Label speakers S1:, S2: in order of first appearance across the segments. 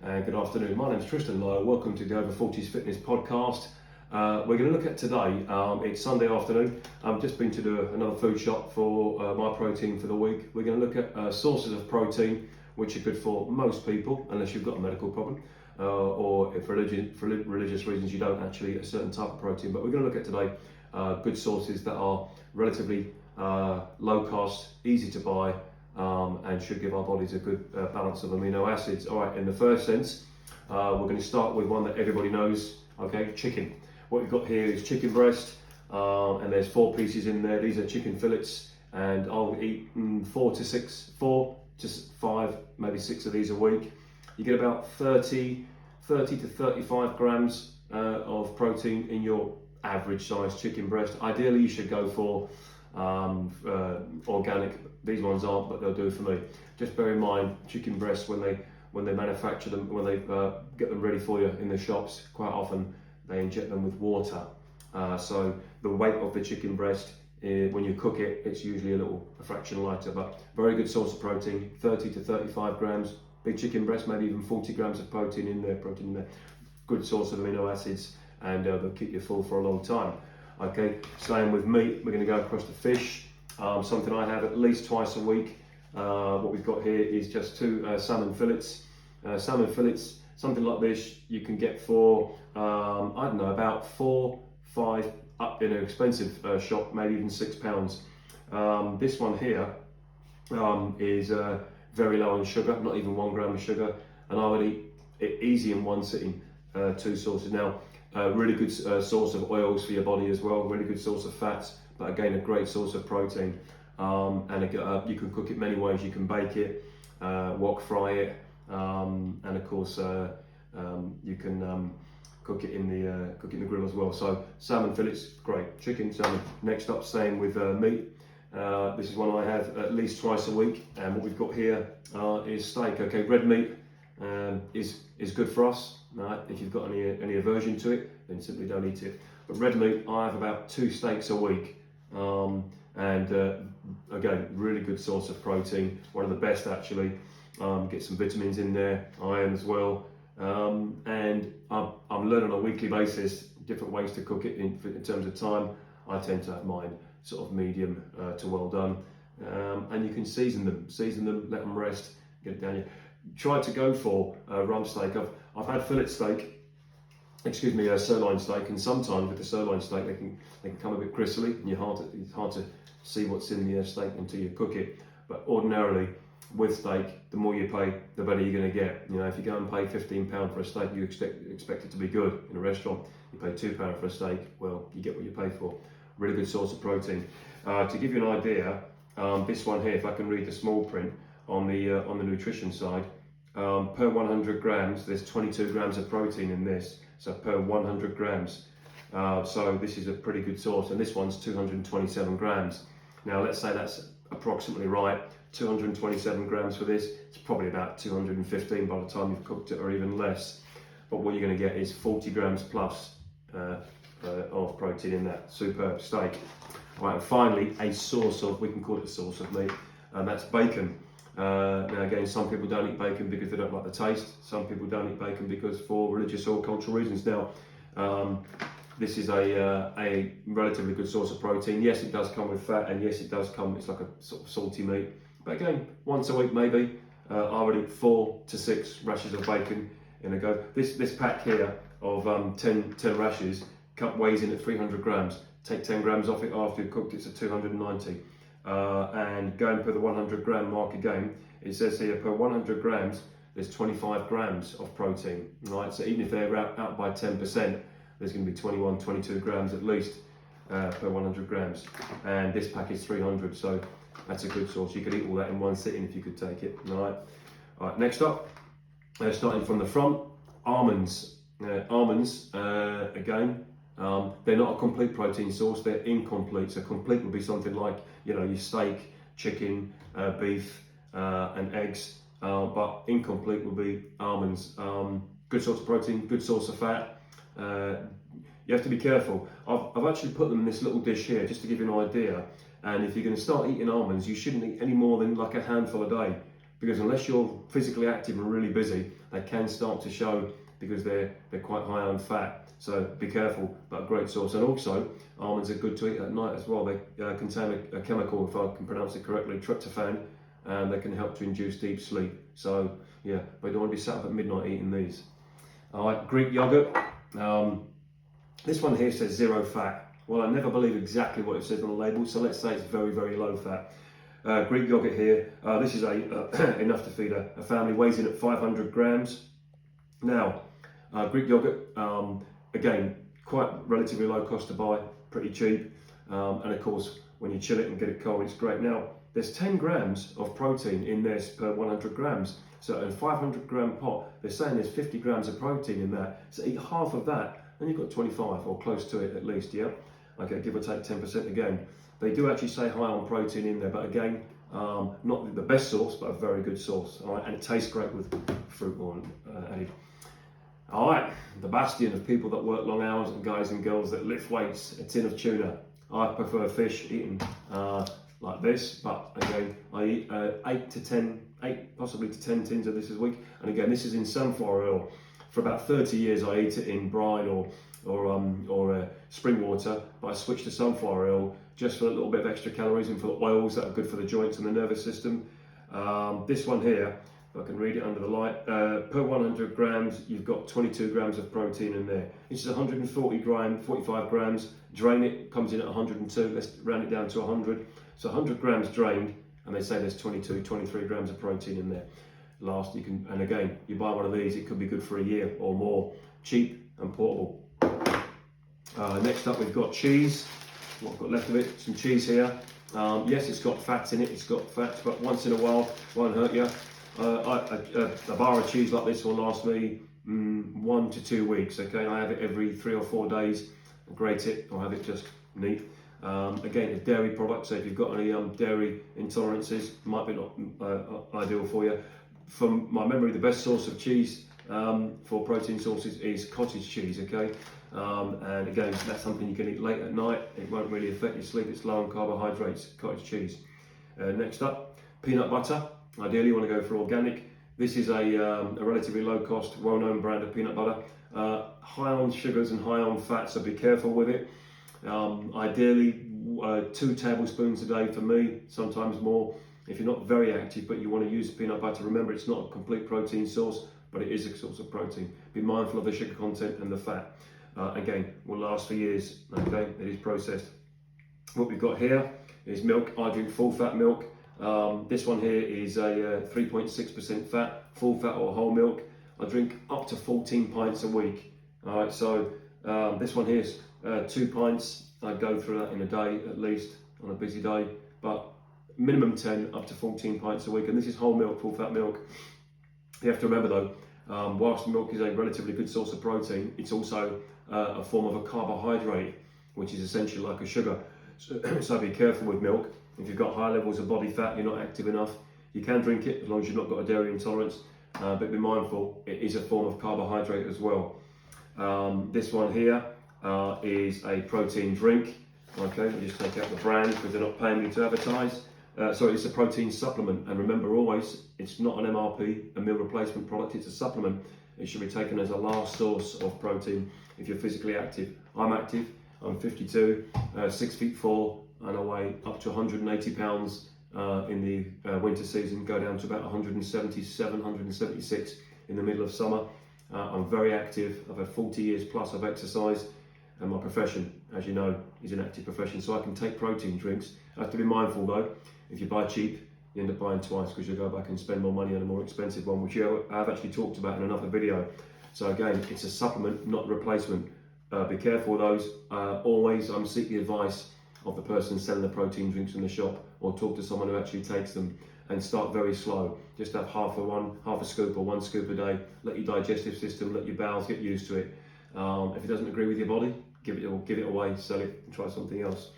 S1: and good afternoon. My name's Tristan Lyle. Welcome to the Over 40s Fitness Podcast. We're going to look at today, it's Sunday afternoon. I've just been to do another food shop for my protein for the week. We're going to look at sources of protein which are good for most people, unless you've got a medical problem, or if for religious reasons you don't actually eat a certain type of protein. But we're going to look at today good sources that are relatively low cost, easy to buy, and should give our bodies a good balance of amino acids. All right, in the first sense, we're going to start with one that everybody knows, okay, chicken. What we've got here is chicken breast, and there's 4 pieces in there. These are chicken fillets, and I'll eat 4 to 5, maybe 6 of these a week. You get about 30 to 35 grams of protein in your average size chicken breast. Ideally, you should go for organic. These ones aren't, but they'll do for me. Just bear in mind, chicken breasts, when they manufacture them, when they get them ready for you in the shops, quite often they inject them with water. So the weight of the chicken breast, when you cook it, it's usually a fraction lighter, but very good source of protein. 30 to 35 grams. Big chicken breast, maybe even 40 grams of protein in there. Good source of amino acids, and they'll keep you full for a long time. Okay, same with meat. We're going to go across to fish, something I have at least twice a week. What we've got here is just 2 salmon fillets. Salmon fillets, something like this, you can get for, I don't know, about 4, 5, up in an expensive shop, maybe even £6. This one here is very low in sugar, not even 1 gram of sugar, and I would eat it easy in one sitting. 2 sources. Now, really good source of oils for your body as well, really good source of fats, but again a great source of protein. And you can cook it many ways. You can bake it, wok fry it, and of course you can cook it in the grill as well. So salmon fillets, great. Chicken, salmon. Next up, same with meat. This is one I have at least twice a week, and what we've got here is steak. Okay, red meat is good for us. Right? If you've got any aversion to it, then simply don't eat it. But red meat, I have about 2 steaks a week, and again, really good source of protein. One of the best actually. Get some vitamins in there, iron as well, and I'm learning on a weekly basis different ways to cook it in terms of time. I tend to have mine sort of medium to well done, and you can season them, let them rest, get it down here. Try to go for rump steak. I've had fillet steak, sirloin steak, and sometimes with the sirloin steak they can come a bit gristly, and it's hard to see what's in the steak until you cook it. But ordinarily, with steak, the more you pay, the better you're going to get. You know, if you go and pay £15 for a steak, you expect it to be good in a restaurant. You pay £2 for a steak, well, you get what you pay for. Really good source of protein. To give you an idea, this one here, if I can read the small print on the nutrition side, per 100 grams, there's 22 grams of protein in this. So per 100 grams. So this is a pretty good source, and this one's 227 grams. Now let's say that's approximately right. 227 grams for this. It's probably about 215 by the time you've cooked it, or even less. But what you're going to get is 40 grams plus of protein in that superb steak. Right, and finally, we can call it a source of meat, and that's bacon. Now again, some people don't eat bacon because they don't like the taste. Some people don't eat bacon because for religious or cultural reasons. Now, this is a relatively good source of protein. Yes, it does come with fat, and yes, it's like a sort of salty meat. But again, once a week maybe, I would eat 4 to 6 rashers of bacon in a go. This pack here of 10 rashers weighs in at 300 grams. Take 10 grams off it after you've cooked it, so 290. And going per the 100 gram mark again, it says here per 100 grams, there's 25 grams of protein, right? So even if they're out by 10%, there's going to be 21, 22 grams at least per 100 grams. And this pack is 300, so that's a good source. You could eat all that in one sitting if you could take it, all right, next up, starting from the front, almonds. Again, they're not a complete protein source, they're incomplete. So complete would be something like, your steak, chicken, beef, and eggs. But incomplete would be almonds. Good source of protein, good source of fat. You have to be careful. I've actually put them in this little dish here just to give you an idea. And if you're going to start eating almonds, you shouldn't eat any more than like a handful a day. because unless you're physically active and really busy, they can start to show because they're quite high on fat. So be careful, but a great source. And also, almonds are good to eat at night as well. They contain a chemical, if I can pronounce it correctly, tryptophan, and they can help to induce deep sleep. So yeah, but you don't want to be sat up at midnight eating these. All right, Greek yogurt. This one here says 0 fat. Well, I never believe exactly what it says on the label, so let's say it's very, very low fat. Greek yogurt here. This is enough to feed a family. Weighs in at 500 grams. Now, Greek yogurt, again, quite relatively low cost to buy, pretty cheap. And of course, when you chill it and get it cold, it's great. Now, there's 10 grams of protein in this per 100 grams. So in a 500 gram pot, they're saying there's 50 grams of protein in that. So eat half of that, and you've got 25 or close to it at least, yeah? Okay, give or take 10% again. They do actually say high on protein in there, but again, not the best source, but a very good source. All right, and it tastes great with fruit oil added. All right, the bastion of people that work long hours and guys and girls that lift weights, a tin of tuna. I prefer fish eaten like this, but again, I eat 8 possibly to 10 tins of this a week. And again, this is in sunflower oil. For about 30 years, I eat it in brine or spring water, but I switched to sunflower oil just for a little bit of extra calories and for the oils that are good for the joints and the nervous system. This one here, if I can read it under the light, per 100 grams, you've got 22 grams of protein in there. This is 45 grams. Drain it, comes in at 102. Let's round it down to 100. So 100 grams drained, and they say there's 23 grams of protein in there. And again, you buy one of these, it could be good for a year or more. Cheap and portable. Next up, we've got cheese. What I've got left of it, some cheese here. Yes, it's got fat in it. It's got fat, but once in a while, won't hurt you. A bar of cheese like this will last me 1 to 2 weeks. Okay, I have it every 3 or 4 days. I grate it or have it just neat. Again, a dairy product, so if you've got any dairy intolerances, might be not ideal for you. From my memory, the best source of cheese for protein sources is cottage cheese, okay? And again, that's something you can eat late at night. It won't really affect your sleep. It's low on carbohydrates, cottage cheese. Next up, peanut butter. Ideally, you want to go for organic. This is a relatively low cost, well-known brand of peanut butter. High on sugars and high on fat, so be careful with it. Ideally, 2 tablespoons a day for me, sometimes more. If you're not very active but you want to use peanut butter, remember it's not a complete protein source, but it is a source of protein. Be mindful of the sugar content and the fat. Again, will last for years, okay? It is processed. What we've got here is milk. I drink full fat milk. This one here is a 3.6% fat, full fat or whole milk. I drink up to 14 pints a week. All right, so this one here is 2 pints. I go through that in a day at least on a busy day, but minimum 10 up to 14 pints a week. And this is whole milk, full fat milk. You have to remember though, whilst milk is a relatively good source of protein, it's also a form of a carbohydrate, which is essentially like a sugar. So be careful with milk. If you've got high levels of body fat, you're not active enough, you can drink it as long as you've not got a dairy intolerance, but be mindful, it is a form of carbohydrate as well. This one here is a protein drink. Okay, we just take out the brand because they're not paying me to advertise. So it's a protein supplement, and remember always, it's not an MRP, a meal replacement product, it's a supplement. It should be taken as a last source of protein if you're physically active. I'm active, I'm 52, 6'4", and I weigh up to 180 pounds in the winter season, go down to about 177, 176 in the middle of summer. I'm very active, I've had 40 years plus of exercise, and my profession, as you know, is an active profession, so I can take protein drinks. I have to be mindful though, if you buy cheap, you end up buying twice because you go back and spend more money on a more expensive one, which I've actually talked about in another video. So again, it's a supplement, not a replacement. Be careful with those. Always seek the advice of the person selling the protein drinks in the shop, or talk to someone who actually takes them, and start very slow. Just have half a scoop or 1 scoop a day. Let your digestive system, let your bowels get used to it. If it doesn't agree with your body, give it away, sell it, and try something else.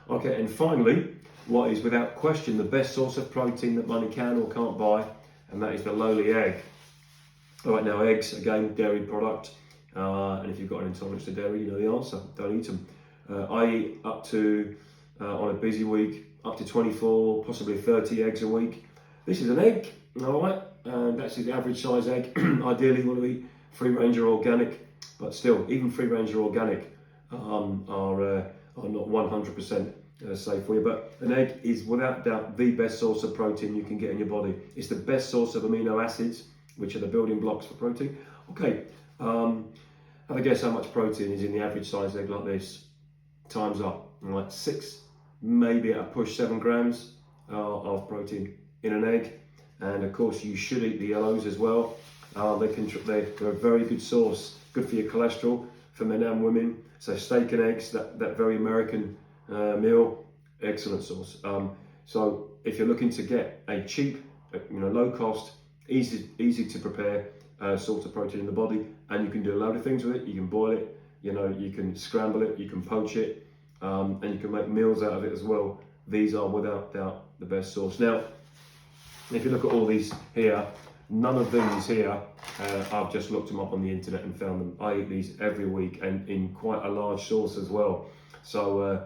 S1: Okay, and finally, what is without question the best source of protein that money can or can't buy, and that is the lowly egg. All right, now eggs, again, dairy product, and if you've got an intolerance to dairy, you know the answer, don't eat them. I eat up to, on a busy week, up to 24, possibly 30 eggs a week. This is an egg All right, and that's the average size egg. Ideally, you want to eat free range or organic, but still, even free range or organic are not 100% safe for you. But an egg is without doubt the best source of protein you can get in your body. It's the best source of amino acids, which are the building blocks for protein. Okay, have a guess how much protein is in the average size egg like this. Time's up. Like 6, maybe at a push 7 grams of protein in an egg. And of course, you should eat the yellows as well. They're a very good source, good for your cholesterol, for men and women. So steak and eggs, that very American meal, excellent source. So if you're looking to get a cheap, low cost, easy to prepare source of protein in the body, and you can do a load of things with it. You can boil it, you can scramble it, you can poach it, and you can make meals out of it as well. These are without doubt the best source. Now, if you look at all these here, none of these here, I've just looked them up on the internet and found them. I eat these every week and in quite a large source as well. So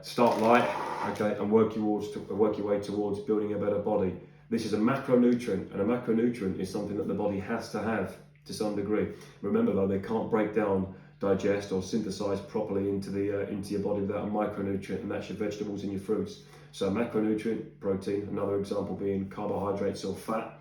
S1: start light, okay, and work your way towards building a better body. This is a macronutrient, and a macronutrient is something that the body has to have to some degree. Remember though, they can't break down, digest or synthesize properly into your body without a micronutrient, and that's your vegetables and your fruits. So macronutrient, protein, another example being carbohydrates or fat.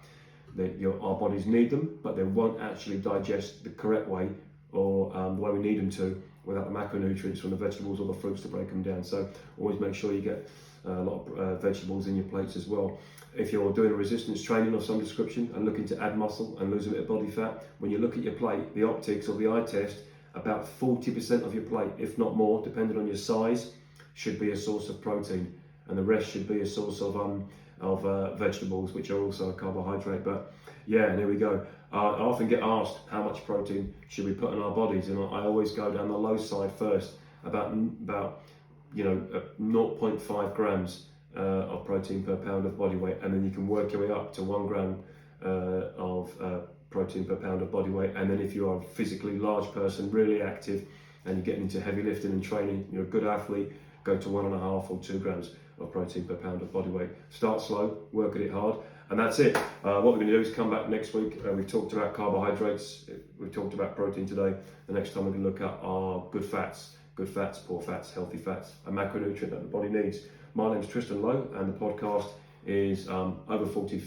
S1: Our bodies need them, but they won't actually digest the correct way or the way we need them to without the macronutrients from the vegetables or the fruits to break them down. So always make sure you get a lot of vegetables in your plates as well. If you're doing a resistance training of some description and looking to add muscle and lose a bit of body fat, when you look at your plate, the optics or the eye test, about 40% of your plate, if not more, depending on your size, should be a source of protein, and the rest should be a source of vegetables, which are also a carbohydrate. But yeah, and here we go. I often get asked how much protein should we put in our bodies, and I always go down the low side first, about 0.5 grams of protein per pound of body weight, and then you can work your way up to 1 gram of protein per pound of body weight. And then if you are a physically large person, really active, and you're getting into heavy lifting and training, you're a good athlete, go to 1.5 or 2 grams of protein per pound of body weight. Start slow, work at it hard, and that's it. What we're going to do is come back next week. We've talked about carbohydrates, we've talked about protein today. The next time we're going to look at our good fats, poor fats, healthy fats, a macronutrient that the body needs. My name's Tristan Lowe, and the podcast is over 40.